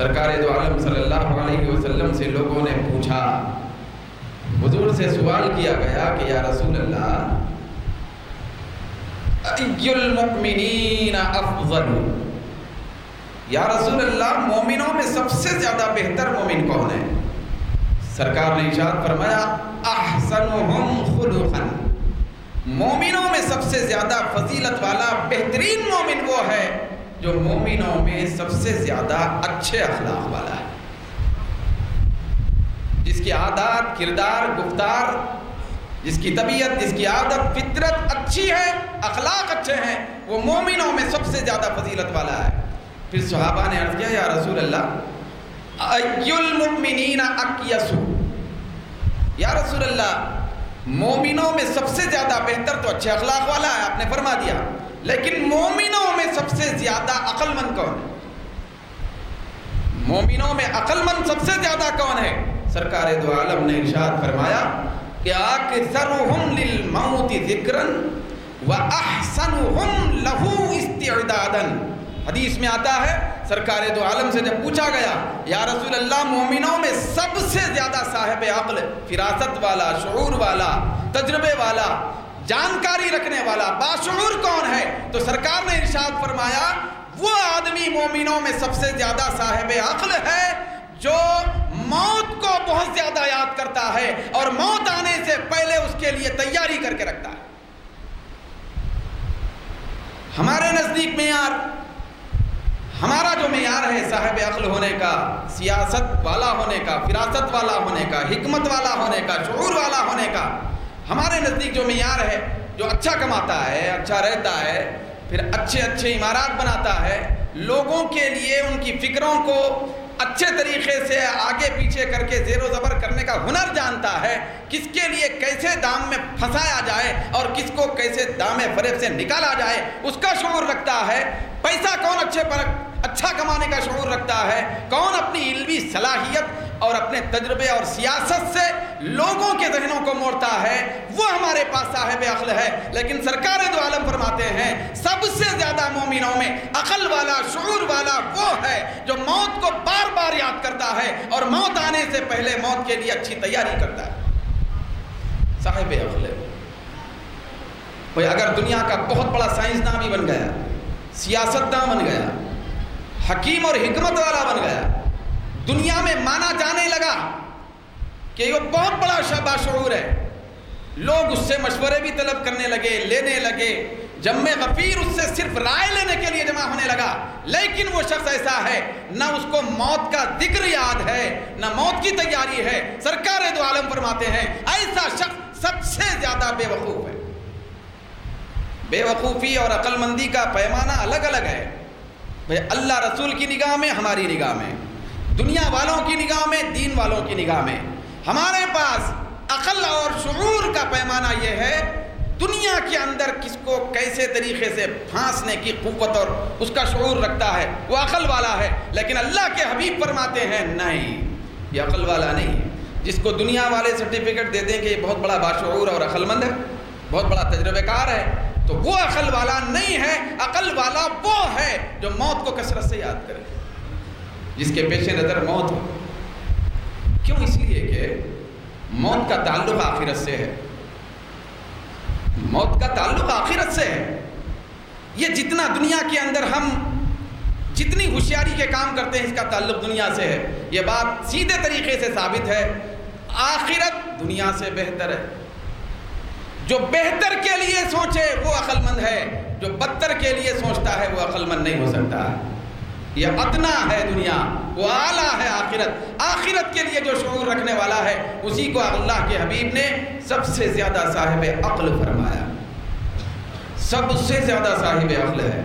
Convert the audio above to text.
سرکار دو عالم صلی اللہ علیہ وسلم سے لوگوں نے پوچھا، حضور سے سوال کیا گیا کہ یا رسول اللہ ای المؤمنین افضل، یا رسول اللہ مومنوں میں سب سے زیادہ بہتر مومن کون ہے؟ سرکار نے ارشاد فرمایا احسنہم خلقا، مومنوں میں سب سے زیادہ فضیلت والا بہترین مومن وہ ہے جو مومنوں میں سب سے زیادہ اچھے اخلاق والا ہے، جس کی عادات، کردار، گفتار، جس کی طبیعت، جس کی عادت، فطرت اچھی ہے، اخلاق اچھے ہیں، وہ مومنوں میں سب سے زیادہ فضیلت والا ہے۔ پھر صحابہ نے عرض کیا یا رسول اللہ ای المؤمنین اکیس، یا رسول اللہ مومنوں میں سب سے زیادہ بہتر تو اچھے اخلاق والا ہے، آپ نے فرما دیا، لیکن مومنوں میں سب سے زیادہ عقل مند کون ہے؟ مومنوں میں عقل مند سب سے زیادہ کون ہے؟ سرکار دو عالم نے ارشاد فرمایا کہ اکثرہم للموت ذکرا واحسنہم لہ استعدادا۔ حدیث میں آتا ہے سرکار دو عالم سے جب پوچھا گیا یا رسول اللہ مومنوں میں سب سے زیادہ صاحب عقل، فراست والا، شعور والا، تجربے والا، جانکاری رکھنے والا، باشعور کون ہے؟ تو سرکار نے ارشاد فرمایا وہ آدمی مومنوں میں سب سے زیادہ صاحب عقل ہے جو موت کو بہت زیادہ یاد کرتا ہے اور موت آنے سے پہلے اس کے لیے تیاری کر کے رکھتا ہے۔ ہمارے نزدیک معیار، ہمارا جو معیار ہے صاحب عقل ہونے کا، سیاست والا ہونے کا، فراست والا ہونے کا، حکمت والا ہونے کا، شعور والا ہونے کا، ہمارے نزدیک جو معیار ہے، جو اچھا کماتا ہے، اچھا رہتا ہے، پھر اچھے اچھے عمارات بناتا ہے، لوگوں کے لیے ان کی فکروں کو اچھے طریقے سے آگے پیچھے کر کے زیر و زبر کرنے کا ہنر جانتا ہے، کس کے لیے کیسے دام میں پھنسایا جائے اور کس کو کیسے دام فریب سے نکالا جائے اس کا شعور رکھتا ہے، پیسہ کون اچھا کمانے کا شعور رکھتا ہے، کون اپنی علمی صلاحیت اور اپنے تجربے اور سیاست سے لوگوں کے ذہنوں کو موڑتا ہے، وہ ہمارے پاس صاحب عقل ہے۔ لیکن سرکار دو عالم فرماتے ہیں سب سے زیادہ مومنوں میں عقل والا، شعور والا وہ ہے جو موت کو بار بار یاد کرتا ہے اور موت آنے سے پہلے موت کے لیے اچھی تیاری کرتا ہے، صاحب عقل ہے۔ کوئی اگر دنیا کا بہت بڑا سائنسداں بھی بن گیا، سیاستداں بن گیا، حکیم اور حکمت والا بن گیا، دنیا میں مانا جانے لگا کہ یہ بہت بڑا باشعور ہے، لوگ اس سے مشورے بھی طلب کرنے لگے، لینے لگے، جمع غفیر اس سے صرف رائے لینے کے لیے جمع ہونے لگا، لیکن وہ شخص ایسا ہے نہ اس کو موت کا ذکر یاد ہے، نہ موت کی تیاری ہے۔ سرکار دو عالم فرماتے ہیں ایسا شخص سب سے زیادہ بے وقوف ہے۔ بے وقوفی اور عقل مندی کا پیمانہ الگ الگ ہے، اللہ رسول کی نگاہ میں، ہماری نگاہ میں، دنیا والوں کی نگاہ میں، دین والوں کی نگاہ میں۔ ہمارے پاس عقل اور شعور کا پیمانہ یہ ہے دنیا کے اندر کس کو کیسے طریقے سے پھانسنے کی قوت اور اس کا شعور رکھتا ہے، وہ عقل والا ہے۔ لیکن اللہ کے حبیب فرماتے ہیں نہیں، یہ عقل والا نہیں ہے۔ جس کو دنیا والے سرٹیفکیٹ دے دیں کہ یہ بہت بڑا باشعور اور عقل مند ہے، بہت بڑا تجربہ کار ہے، تو وہ عقل والا نہیں ہے۔ عقل والا وہ ہے جو موت کو کثرت سے یاد کرے، جس کے پیش نظر موت ہو۔ کیوں؟ اس لیے کہ موت کا تعلق آخرت سے ہے، موت کا تعلق آخرت سے ہے۔ یہ جتنا دنیا کے اندر ہم جتنی ہوشیاری کے کام کرتے ہیں اس کا تعلق دنیا سے ہے، یہ بات سیدھے طریقے سے ثابت ہے۔ آخرت دنیا سے بہتر ہے۔ جو بہتر کے لیے سوچے وہ عقل مند ہے، جو بدتر کے لیے سوچتا ہے وہ عقل مند نہیں ہو سکتا۔ یہ ادنا ہے دنیا، وہ اعلیٰ ہے آخرت۔ آخرت کے لیے جو شعور رکھنے والا ہے اسی کو اللہ کے حبیب نے سب سے زیادہ صاحب عقل فرمایا، سب سے زیادہ صاحب عقل ہے۔